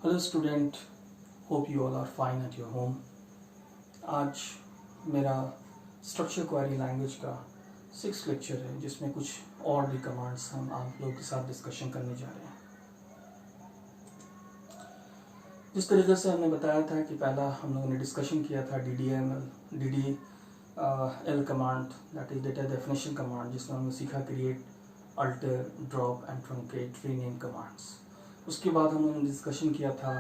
Hello student, hope you all are fine at your home. आज मेरा structure query language का 6th lecture है, जिसमें कुछ और भी कमांड्स हम आप लोगों के साथ डिस्कशन करने जा रहे हैं। जिस तरीके से हमने बताया था कि पहला हम लोगों ने डिस्कशन किया था DDL command, that is data definition command, जिसमें हमने सीखा create, alter, drop and truncate, rename commands. उसके बाद हम लोगों ने डिस्कशन किया था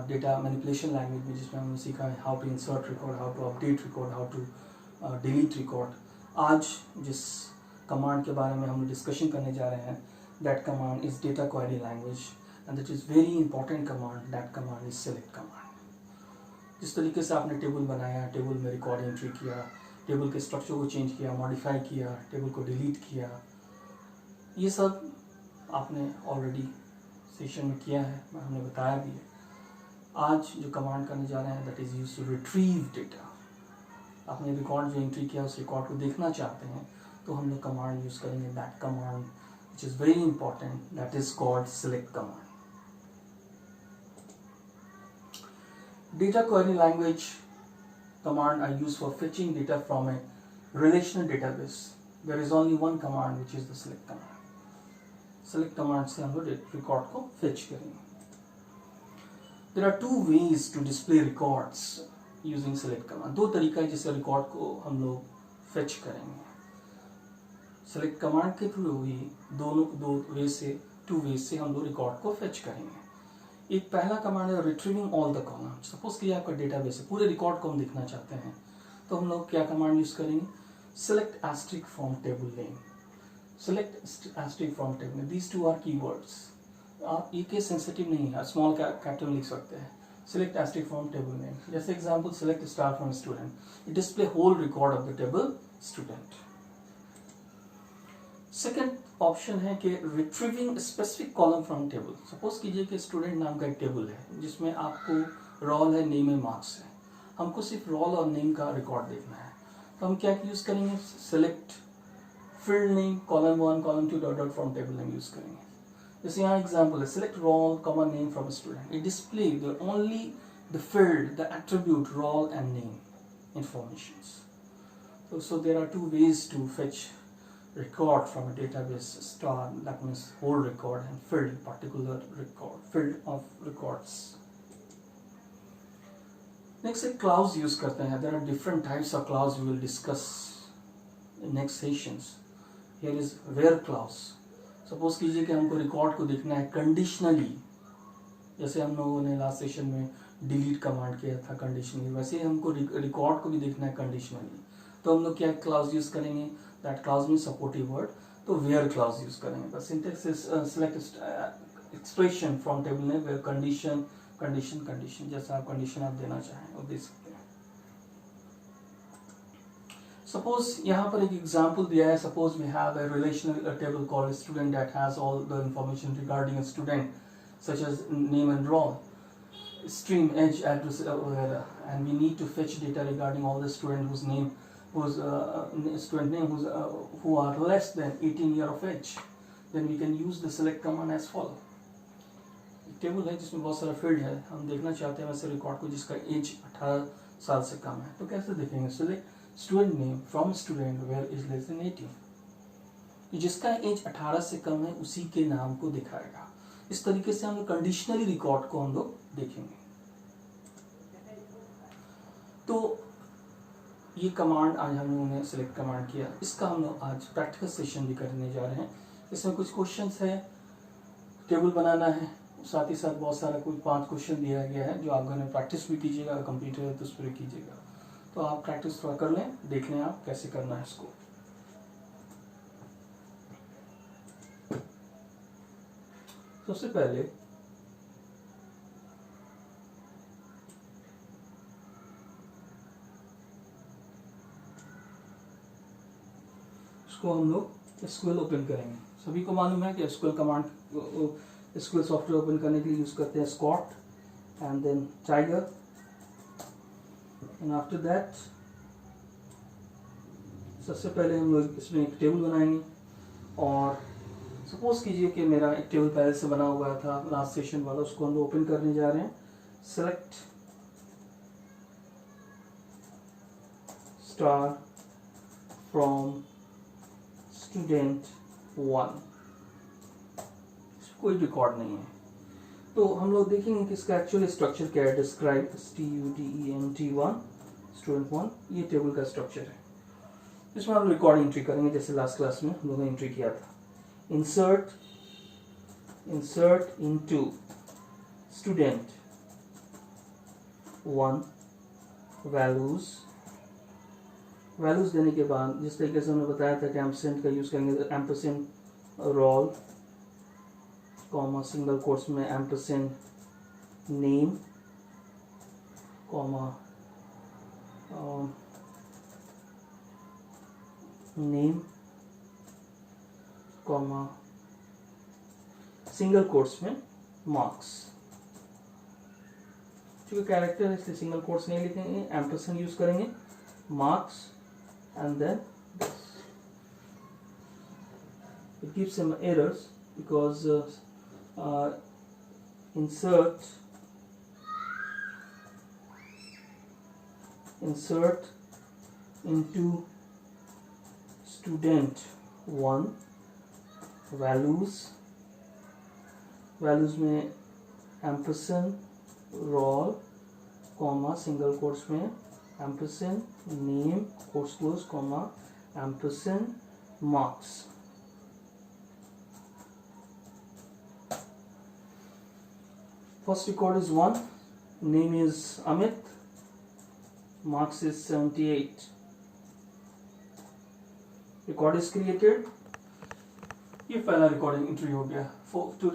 डेटा मैनिपुलेशन लैंग्वेज में, जिसमें हमने सीखा है how to insert record, how to update record, how to delete record. आज जिस कमांड के बारे में हम डिस्कशन करने जा रहे हैं, that command is data query language and that is very important command. That command is select command. जिस तरीके से आपने टेबल बनाया, टेबल में रिकॉर्ड एंट्री किया, टेबल के स्ट्रक्चर को चेंज किया, मॉडिफाई किया, टेबल को डिलीट किया, ये सब आपने ऑलरेडी सेशन में किया है, हमने बताया भी है। आज जो कमांड करने जा रहे हैं, that is used to retrieve data. आपने रिकॉर्ड जो एंट्री किया, उस रिकॉर्ड को देखना चाहते हैं, तो हम लोग कमांड यूज करेंगे, that command which is very important, that is called select command. Data query language command are used for fetching data from a relational database. There is only one command, which is the select command. Select command से हम लोग record को fetch करेंगे। There are two ways to display records using select command. दो तरीका है जिससे record को हम लोग fetch करेंगे। select command के थ्रू ही दो वे से हम लोग रिकॉर्ड को fetch करेंगे। एक पहला कमांड है retrieving all the column. Suppose कि आपका डेटाबेस है, पूरे रिकॉर्ड को हम देखना चाहते हैं, तो हम लोग क्या कमांड यूज करेंगे? Select asterisk from table name. Select asterisk from table name, these two are keywords. आप ये केस सेंसिटिव नहीं है, स्मॉल कैपिटल लिख सकते हैं। Select asterisk from table name, जैसे example select star from student, it display whole record of the table student. Second option है कि retrieving specific column from table. Suppose कीजिए कि स्टूडेंट नाम का एक टेबल है, जिसमें आपको रोल है, नेम है, मार्क्स है। हमको सिर्फ रोल और नेम का रिकॉर्ड देखना है, तो हम क्या यूज करेंगे? Select field name column 1 column 2 dot dot from table name use करेंगे। जैसे यहाँ एग्जाम्पल है, select roll comma name from student, it display the only the field the attribute roll and name information. So there are two ways to fetch record from a database: star, that means whole record, and field, particular record, field of records. Next एक clause use करते हैं. There are different types of clause we will discuss in next sessions. Here is where clause. Suppose कीजिए कि हमको record को देखना है conditionally, जैसे हम लोगों ने लास्ट सेशन में डिलीट कमांड किया था कंडीशनली, वैसे हमको रिकॉर्ड को भी देखना है कंडीशनली। तो हम लोग क्या क्लाउज यूज करेंगे? दैट क्लाउज में सपोर्टिव वर्ड, तो वेयर क्लाउज यूज करेंगे। बस syntax is select expression from table में वेयर कंडीशन कंडीशन कंडीशन, जैसा आप कंडीशन आप देना चाहें वो दे सकते हैं। सपोज यहाँ पर एक एग्जांपल दिया है। Suppose we have a relational table called student that has all the information regarding a student such as name and roll, stream, edge, address, and we need to fetch data regarding all the student whose name, student name who are less than 18 year of age. Then we can use the select command as follow. Table है जिसमें बहुत सारा field है, हम देखना चाहते हैं वैसे रिकॉर्ड को जिसका एज 18 साल से कम है, तो कैसे देखेंगे? Select student name from student where is less than 18। जिसका एज 18 से कम है उसी के नाम को दिखाएगा। इस तरीके से हम लोग कंडीशनली रिकॉर्ड को हम लोग देखेंगे। तो ये कमांड आज हम लोगों ने सिलेक्ट कमांड किया, इसका हम लोग आज प्रैक्टिकल सेशन भी करने जा रहे हैं। इसमें कुछ क्वेश्चंस है, टेबल बनाना है, साथ ही साथ बहुत सारा कुछ 5 क्वेश्चन दिया गया है जो आप घर में प्रैक्टिस भी कीजिएगा, कंप्यूटर है तो उस पर कीजिएगा। तो आप प्रैक्टिस थोड़ा कर लें, देख लें आप कैसे करना है इसको। सबसे पहले इसको हम लोग एसक्यूएल ओपन करेंगे। सभी को मालूम है कि SQL command SQL software open करने के लिए यूज करते हैं Scott and then tiger, and after that सबसे पहले हम लोग इसमें एक टेबल बनाएंगे। और सपोज कीजिए कि मेरा एक टेबल पहले से बना हुआ था लास्ट सेशन वाला, उसको हम लोग ओपन करने जा रहे हैं. Select star from student 1. कोई रिकॉर्ड नहीं है, तो हम लोग देखेंगे कि इसका एक्चुअल स्ट्रक्चर क्या है. डिस्क्राइब STUDENT1 स्टूडेंट 1, ये टेबल का स्ट्रक्चर है. इसमें हम रिकॉर्ड एंट्री करेंगे जैसे लास्ट क्लास में हम लोगों ने एंट्री किया था. इंसर्ट इनटू स्टूडेंट 1 वैल्यूज देने के बाद जिस तरीके से हमने बताया था कि एम्परसेंड का यूज करेंगे, ampersand roll comma single quotes में ampersand name comma name comma single quotes में मार्क्स. क्योंकि कैरेक्टर है इसलिए सिंगल कोट्स नहीं लिखेंगे, एम्परसेंड यूज करेंगे, marks and then this. It gives some errors because insert into student 1 values में ampersand roll comma single quotes में ampersand name quotes close comma ampersand marks. First record is 1, name is Amit, marks is 78. Record is created. ये पहला recording entry हो गया. To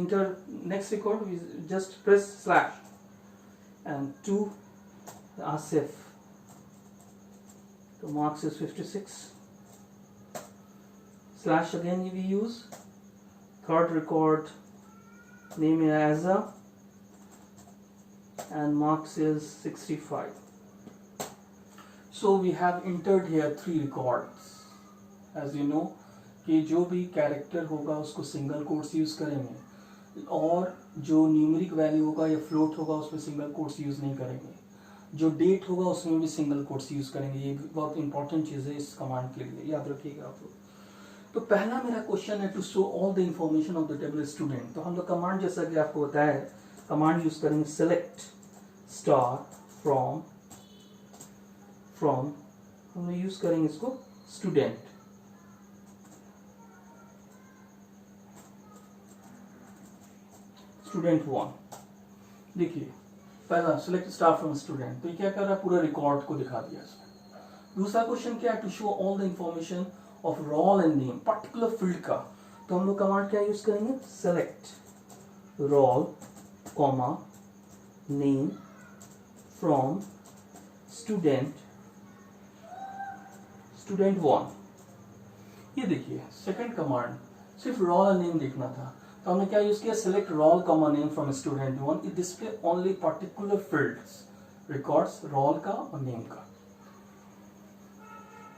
enter next record we just press slash and to Asif. So marks is 56. Slash again we use. Third record name is Aza and marks is 65. So we have entered here 3 records. As you know कि जो भी character होगा उसको single quotes use करेंगे और जो numeric value होगा या फ्लोट होगा उसमें सिंगल कोट्स यूज नहीं करेंगे. जो डेट होगा उसमें भी सिंगल कोट्स यूज करेंगे. ये बहुत इंपॉर्टेंट चीज़ है इस कमांड के लिए, याद रखिएगा आप लोग. तो पहला मेरा क्वेश्चन है to show all the information of the table student. तो हम लोग कमांड जैसा कि आपको बताया है कमांड यूज करेंगे सेलेक्ट स्टार फ्रॉम हम लोग यूज करेंगे इसको स्टूडेंट. स्टूडेंट 1 देखिए पहला सेलेक्ट स्टार फ्रॉम स्टूडेंट, तो ये क्या कर रहा है पूरा रिकॉर्ड को दिखा दिया इसमें. दूसरा क्वेश्चन क्या है to show all the information of roll and name particular field का. तो हम लोग कमांड क्या यूज करेंगे select roll comma name from student 1. ये देखिए सेकंड कमांड सिर्फ रोल एंड नेम देखना था, तो हमने क्या यूज किया select roll comma name from student 1. It display only particular fields records roll का और नेम का.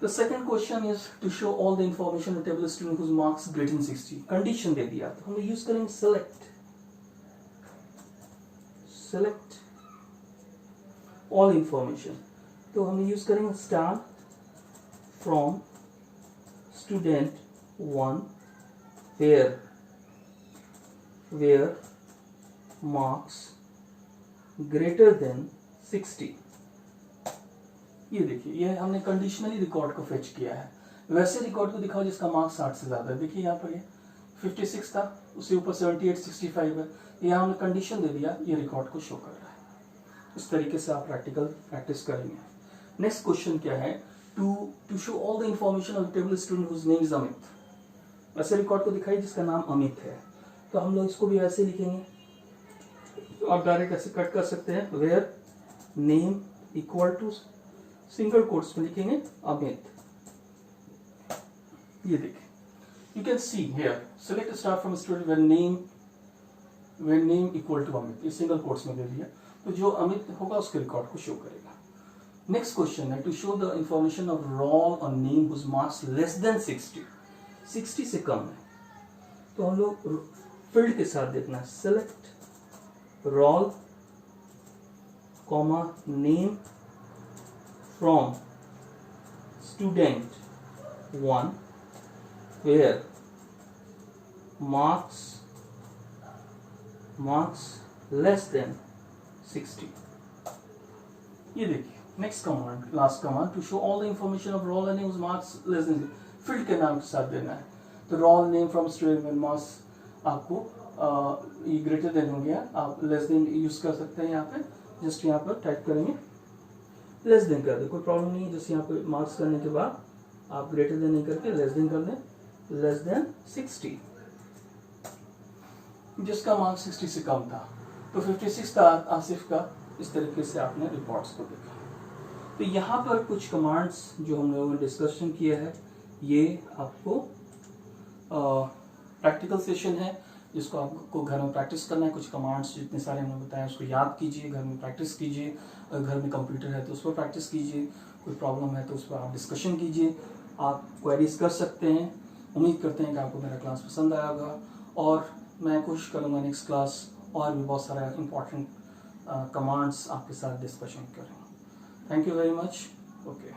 The second question is to show all the information of table student whose marks greater than 60. Condition दे दिया तो हम use करेंगे select all information. तो हम use करेंगे star from student 1 where marks greater than 60. ये देखिए ये हमने कंडीशनली रिकॉर्ड को फेच किया है. वैसे रिकॉर्ड को दिखाओ जिसका मार्क्स 60 से ज्यादा है. देखिए यहाँ पर ये 56 था, उससे ऊपर 78 65 है. यहाँ हमने कंडीशन दे दिया, ये रिकॉर्ड को शो कर रहा है. इस तरीके से आप प्रैक्टिस करेंगे. नेक्स्ट क्वेश्चन क्या है to show all the information of table student whose name is Amit. वैसे रिकॉर्ड को दिखाई जिसका नाम अमित है, तो हम लोग इसको भी ऐसे लिखेंगे. तो आप डायरेक्ट ऐसे कट कर सकते हैं where name equal to single quotes में लिखेंगे अमित. ये देखिए you can see here select star from student when name equal to Amit. ये सिंगल कोट्स में दे दिया, तो जो अमित होगा उसके रिकॉर्ड को शो करेगा. नेक्स्ट क्वेश्चन है to show the information of roll और name whose marks less than 60 से कम है. तो हम लोग फील्ड के साथ देखना है, select roll comma name from student 1 where marks less than 60. ये देखिए next command, last command, to show all the information of roll and names marks less than, field के नाम के साथ देना है। तो रोल नेम फ्रॉम स्टूडेंट में मार्क्स आपको ये ग्रेटर देन हो गया, आप लेस देन यूज कर सकते हैं। यहाँ पे जस्ट यहाँ पर टाइप करेंगे लेस देन कर दे, कोई प्रॉब्लम नहीं है। जैसे यहाँ पे मार्क्स करने के बाद आप ग्रेटर देन नहीं करके लेस देन कर दें, लेस देन 60, जिसका मार्क्स 60 से कम था। तो 56 था आसिफ का। इस तरीके से आपने रिपोर्ट्स को देखा। तो यहाँ पर कुछ कमांड्स जो हम लोगों ने डिस्कशन किया है, ये आपको प्रैक्टिकल सेशन है जिसको आपको घर में प्रैक्टिस करना है। कुछ कमांड्स जितने सारे हमने बताया उसको याद कीजिए, घर में प्रैक्टिस कीजिए। अगर घर में कंप्यूटर है तो उस पर प्रैक्टिस कीजिए, कोई प्रॉब्लम है तो उस पर आप डिस्कशन कीजिए, आप क्वेरीज कर सकते हैं। उम्मीद करते हैं कि आपको मेरा क्लास पसंद आया होगा और मैं कोशिश करूँगा नेक्स्ट क्लास और भी बहुत सारा इम्पोर्टेंट कमांड्स आपके साथ डिस्कशन करें। Thank you very much. Okay.